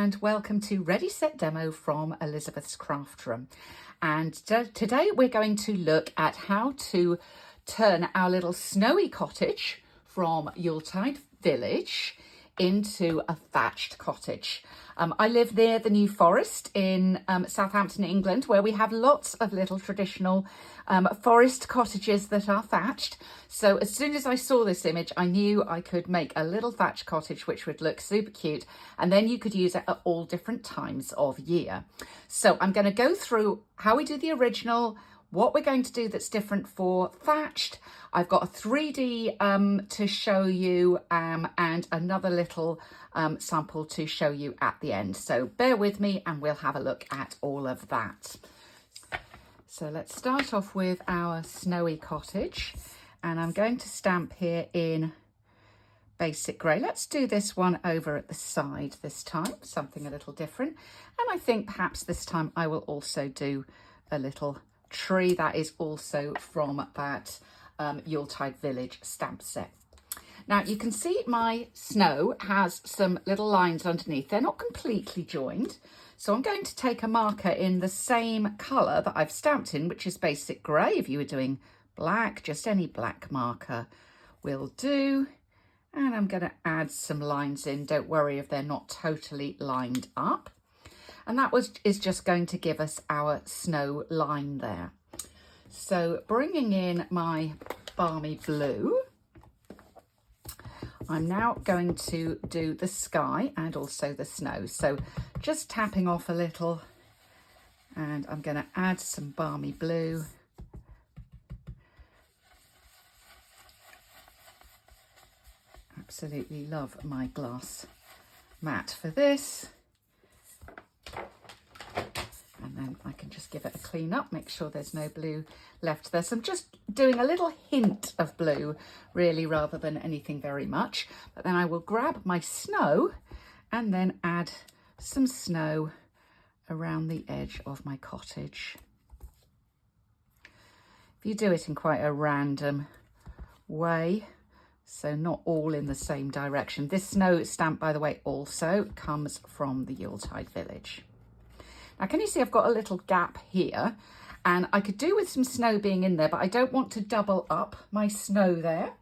and welcome to Ready Set Demo from Elizabeth's Craft Room. And today we're going to look at how to turn our little snowy cottage from Yuletide Village into a thatched cottage. I live near the New Forest in Southampton, England, where we have lots of little traditional forest cottages that are thatched. So as soon as I saw this image, I knew I could make a little thatched cottage which would look super cute, and then you could use it at all different times of year. So I'm going to go through how we do the original, what we're going to do that's different for thatched. I've got a 3D to show you and another little sample to show you at the end. So bear with me and we'll have a look at all of that. So let's start off with our snowy cottage, and I'm going to stamp here in basic grey. Let's do this one over at the side this time, something a little different. And I think perhaps this time I will also do a little tree that is also from that Yuletide Village stamp set. Now you can see my snow has some little lines underneath. They're not completely joined. So I'm going to take a marker in the same colour that I've stamped in, which is basic grey. If you were doing black, just any black marker will do. And I'm going to add some lines in. Don't worry if they're not totally lined up. And that is just going to give us our snow line there. So bringing in my balmy blue, I'm now going to do the sky and also the snow. So just tapping off a little, and I'm going to add some balmy blue. Absolutely love my glass mat for this. And then I can just give it a clean up, make sure there's no blue left there. So I'm just doing a little hint of blue, really, rather than anything very much. But then I will grab my snow and then add some snow around the edge of my cottage. If you do it in quite a random way, so not all in the same direction. This snow stamp, by the way, also comes from the Yuletide Village. Now, can you see I've got a little gap here, and I could do with some snow being in there, but I don't want to double up my snow there.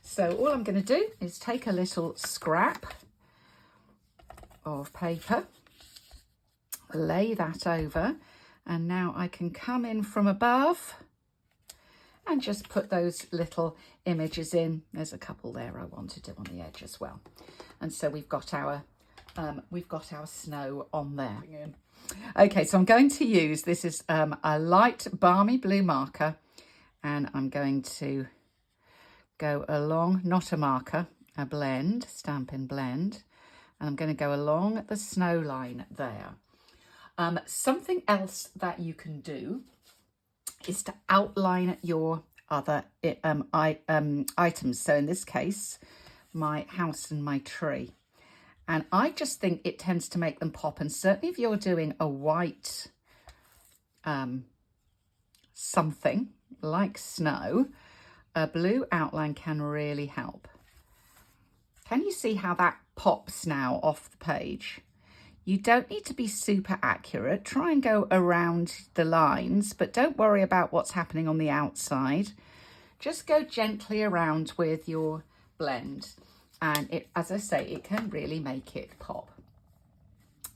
So all I'm going to do is take a little scrap of paper, lay that over, and now I can come in from above and just put those little images in. There's a couple there I want to do on the edge as well. And so we've got our snow on there. Okay, so I'm going to use, this is a light balmy blue marker, and I'm going to go along, not a marker, a blend, Stampin' Blend, and I'm going to go along the snow line there. Something else that you can do is to outline your other items. So in this case, my house and my tree. And I just think it tends to make them pop. And certainly if you're doing a white something like snow, a blue outline can really help. Can you see how that pops now off the page? You don't need to be super accurate. Try and go around the lines, but don't worry about what's happening on the outside. Just go gently around with your blend. And it, as I say, it can really make it pop.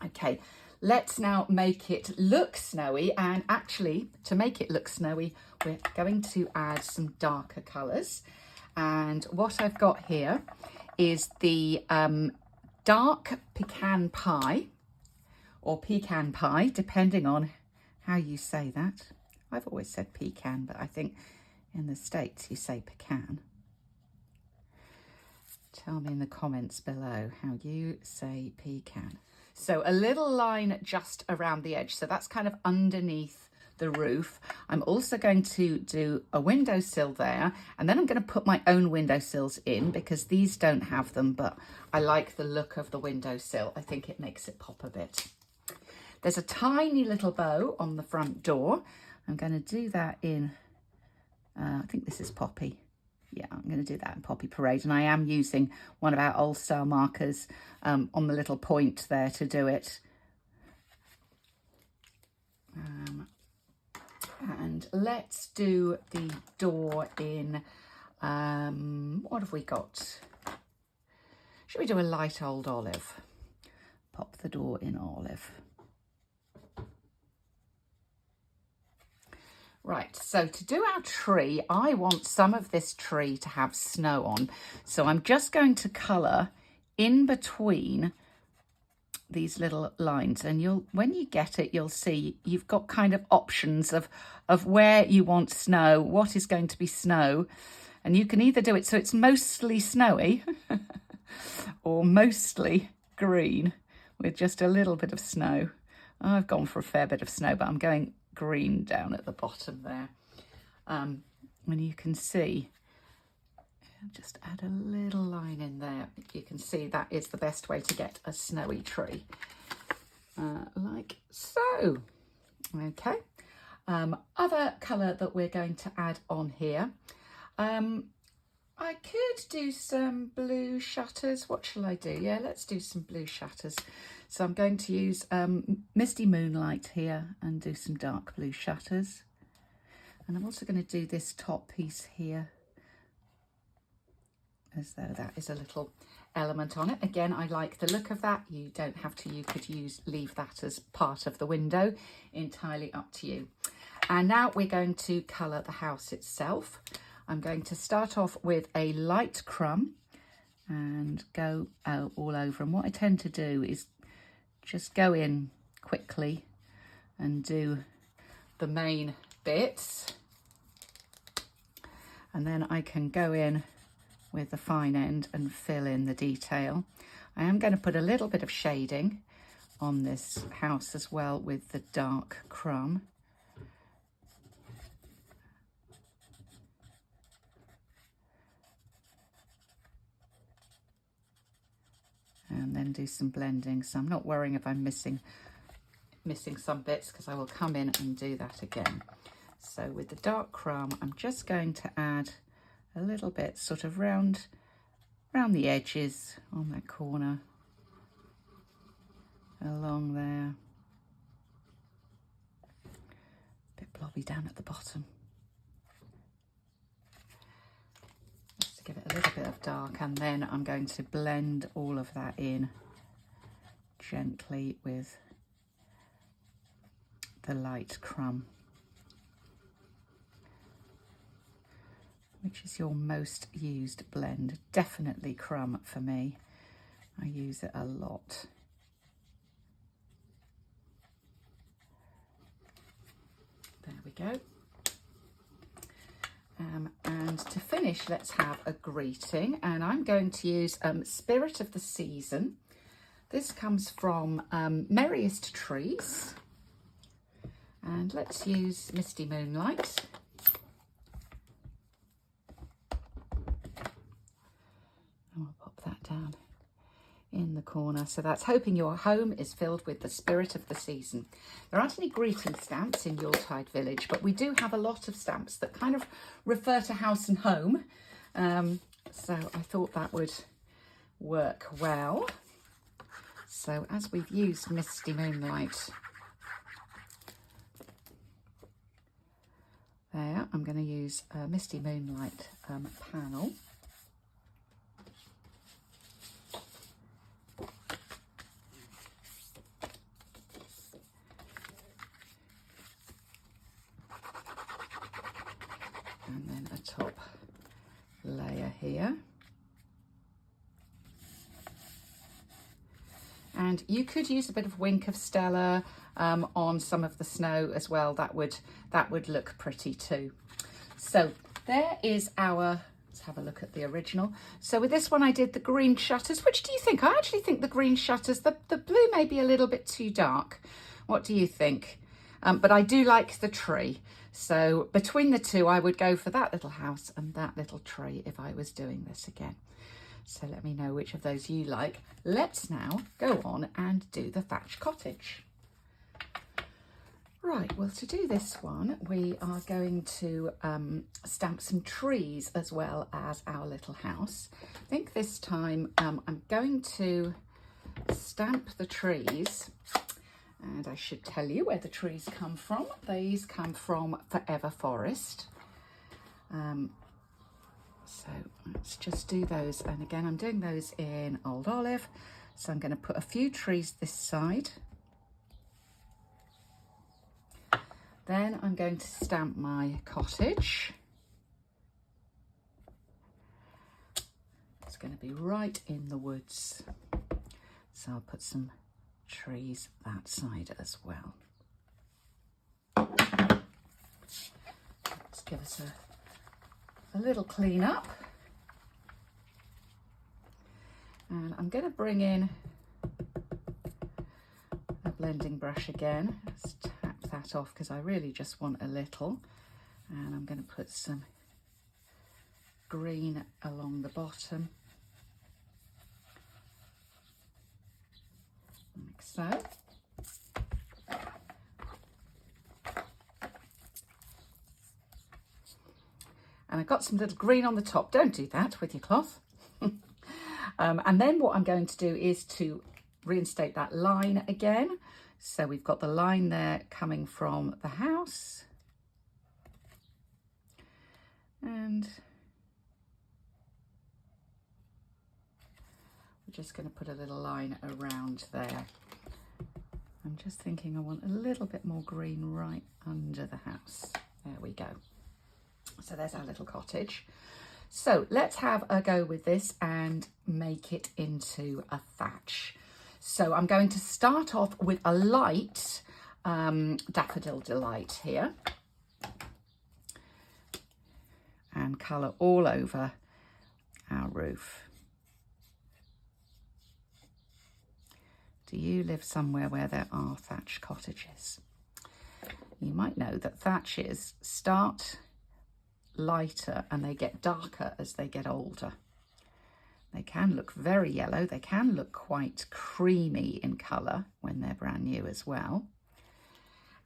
Okay, let's now make it look snowy. And actually, to make it look snowy, we're going to add some darker colours. And what I've got here is the dark pecan pie, or pecan pie, depending on how you say that. I've always said pecan, but I think in the States you say pecan. Tell me in the comments below how you say pecan. So a little line just around the edge. So that's kind of underneath the roof. I'm also going to do a windowsill there, and then I'm going to put my own windowsills in because these don't have them, but I like the look of the windowsill. I think it makes it pop a bit. There's a tiny little bow on the front door. I'm going to do that in, I think this is Poppy. Yeah, I'm going to do that in Poppy Parade, and I am using one of our old style markers on the little point there to do it. And let's do the door in, what have we got? Should we do a light old olive? Pop the door in olive. Right, so to do our tree, I want some of this tree to have snow on. So I'm just going to colour in between these little lines, and when you get it, you'll see you've got kind of options of where you want snow, what is going to be snow, and you can either do it so it's mostly snowy or mostly green with just a little bit of snow. I've gone for a fair bit of snow, but I'm going green down at the bottom there. And you can see, just add a little line in there. You can see that is the best way to get a snowy tree, like so. Okay, other colour that we're going to add on here, I could do some blue shutters. What shall I do? Yeah, let's do some blue shutters. So I'm going to use Misty Moonlight here and do some dark blue shutters. And I'm also going to do this top piece here, as though that is a little element on it. Again, I like the look of that. You don't have to, you could leave that as part of the window, entirely up to you. And now we're going to colour the house itself. I'm going to start off with a light crumb and go all over. And what I tend to do is just go in quickly and do the main bits. And then I can go in with the fine end and fill in the detail. I am going to put a little bit of shading on this house as well with the dark crumb. And then do some blending. So I'm not worrying if I'm missing some bits, because I will come in and do that again. So with the dark crumb, I'm just going to add a little bit sort of round the edges on that corner, along there. A bit blobby down at the bottom. Just to give it a little bit of dark, and then I'm going to blend all of that in gently with the light crumb. Which is your most used blend? Definitely crumb for me. I use it a lot. There we go. And to finish, let's have a greeting. And I'm going to use Spirit of the Season. This comes from Merriest Trees. And let's use Misty Moonlight. Down in the corner. So that's hoping your home is filled with the spirit of the season. There aren't any greeting stamps in Yuletide Village, but we do have a lot of stamps that kind of refer to house and home. So I thought that would work well. So as we've used Misty Moonlight there, I'm going to use a Misty Moonlight panel. And then a top layer here. And you could use a bit of Wink of Stella on some of the snow as well. That would look pretty too. So there is our, let's have a look at the original. So with this one I did the green shutters. Which do you think? I actually think the green shutters, the blue may be a little bit too dark. What do you think? But I do like the tree. So between the two, I would go for that little house and that little tree if I was doing this again. So let me know which of those you like. Let's now go on and do the Thatch Cottage. Right, well, to do this one, we are going to stamp some trees as well as our little house. I think this time I'm going to stamp the trees, and I should tell you where the trees come from. These come from Forever Forest. So let's just do those. And again, I'm doing those in Old Olive. So I'm going to put a few trees this side. Then I'm going to stamp my cottage. It's going to be right in the woods. So I'll put some trees that side as well. Let's give us a little clean up. And I'm going to bring in a blending brush again. Let's tap that off because I really just want a little. And I'm going to put some green along the bottom, like so. And I've got some little green on the top. Don't do that with your cloth. And then what I'm going to do is to reinstate that line again. So we've got the line there coming from the house. And we're just going to put a little line around there. I'm just thinking I want a little bit more green right under the house. There we go. So there's our little cottage. So let's have a go with this and make it into a thatch. So I'm going to start off with a light Daffodil Delight here and colour all over our roof. Do you live somewhere where there are thatch cottages? You might know that thatches start lighter and they get darker as they get older. They can look very yellow. They can look quite creamy in colour when they're brand new as well.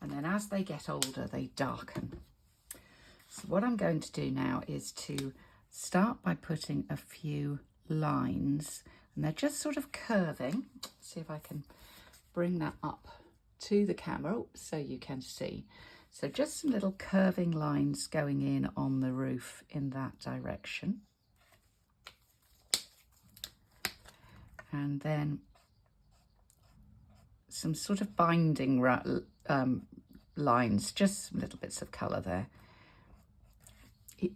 And then as they get older, they darken. So what I'm going to do now is to start by putting a few lines, and they're just sort of curving. See if I can bring that up to the camera so you can see. So just some little curving lines going in on the roof in that direction. And then some sort of binding lines, just some little bits of colour there.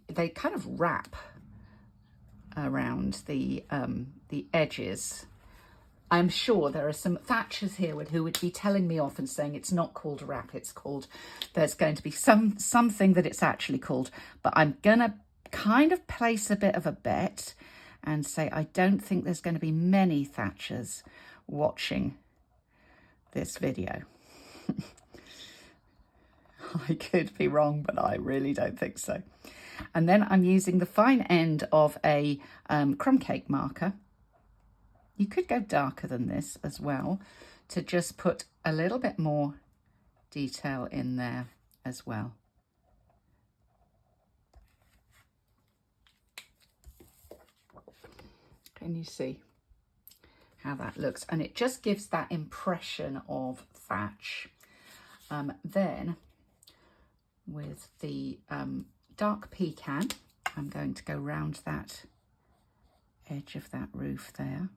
They kind of wrap around the edges. I'm sure there are some thatchers here who would be telling me off and saying it's not called wrap, it's called, there's going to be something that it's actually called. But I'm going to kind of place a bit of a bet and say I don't think there's going to be many thatchers watching this video. I could be wrong, but I really don't think so. And then I'm using the fine end of a crumb cake marker. You could go darker than this as well to just put a little bit more detail in there as well. Can you see how that looks? And it just gives that impression of thatch. Then with the dark pecan, I'm going to go round that edge of that roof there.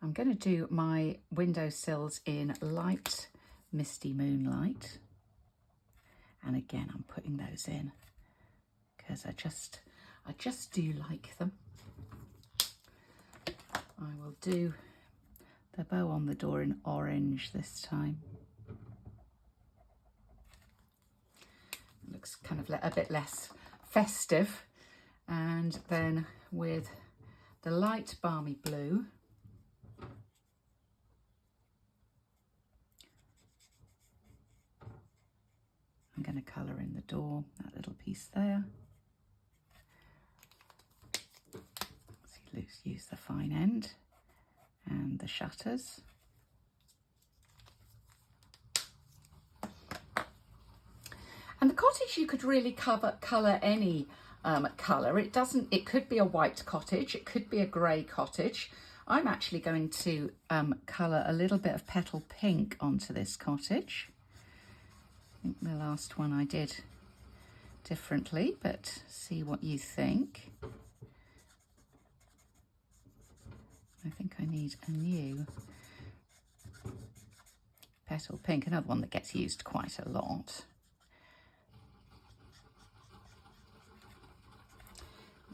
I'm going to do my windowsills in light misty moonlight, and again I'm putting those in because I just do like them. I will do the bow on the door in orange this time. It looks kind of a bit less festive, and then with the light balmy blue, I'm going to colour in the door, that little piece there. So use the fine end and the shutters. And the cottage, you could really colour any colour. It could be a white cottage, it could be a grey cottage. I'm actually going to colour a little bit of petal pink onto this cottage. I think the last one I did differently, but see what you think. I think I need a new petal pink, another one that gets used quite a lot.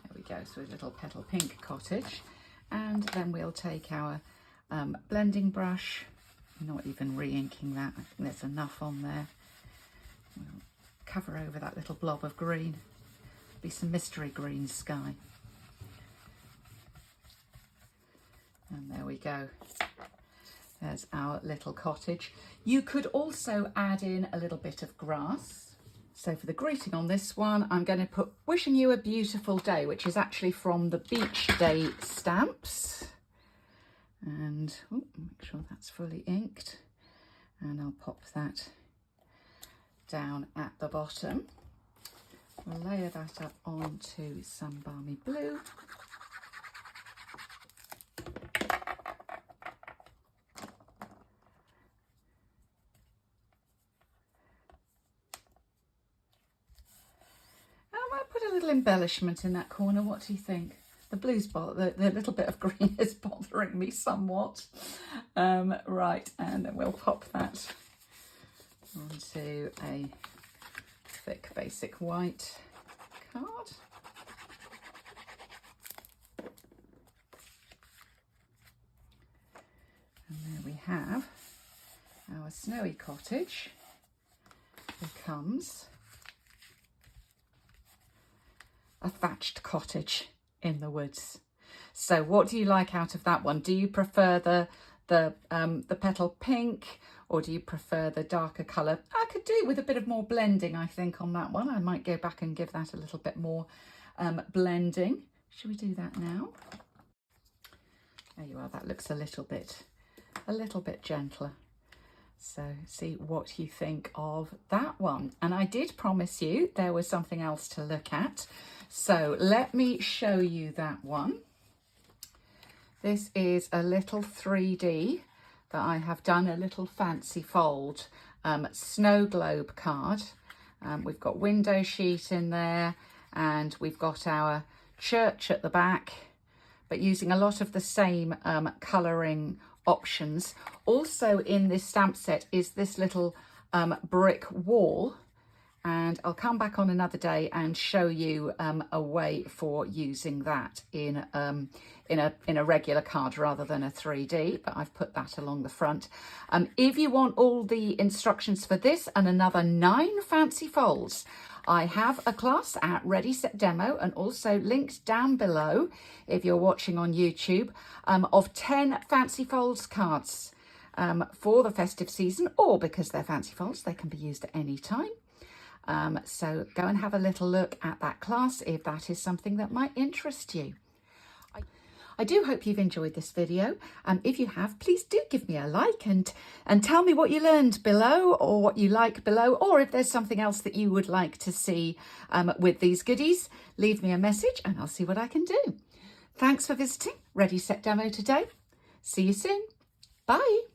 There we go, so a little petal pink cottage. And then we'll take our blending brush, not even re-inking that, I think there's enough on there. We'll cover over that little blob of green, be some mystery green sky. And there we go, there's our little cottage. You could also add in a little bit of grass. So for the greeting on this one, I'm going to put wishing you a beautiful day, which is actually from the Beach Day stamps. And make sure that's fully inked. And I'll pop that down at the bottom. We'll layer that up onto some balmy blue. Embellishment in that corner. What do you think? The blue's the little bit of green is bothering me somewhat. Right, and then we'll pop that onto a thick basic white card. And there we have our snowy cottage. Becomes a thatched cottage in the woods. So what do you like out of that one? Do you prefer the petal pink, or do you prefer the darker colour? I could do with a bit of more blending, I think, on that one. I might go back and give that a little bit more blending. Should we do that now? There you are, that looks a little bit gentler. So see what you think of that one. And I did promise you there was something else to look at. So let me show you that one. This is a little 3D that I have done, a little fancy fold snow globe card. We've got window sheet in there, and we've got our church at the back, but using a lot of the same colouring options. Also in this stamp set is this little brick wall, and I'll come back on another day and show you a way for using that in a regular card rather than a 3D, but I've put that along the front. If you want all the instructions for this and another 9 fancy folds, I have a class at Ready Set Demo, and also linked down below if you're watching on YouTube, of 10 fancy folds cards for the festive season, or because they're fancy folds, they can be used at any time. So go and have a little look at that class if that is something that might interest you. I do hope you've enjoyed this video. If you have, please do give me a like and tell me what you learned below, or what you like below, or if there's something else that you would like to see with these goodies. Leave me a message and I'll see what I can do. Thanks for visiting Ready Set Demo today. See you soon. Bye.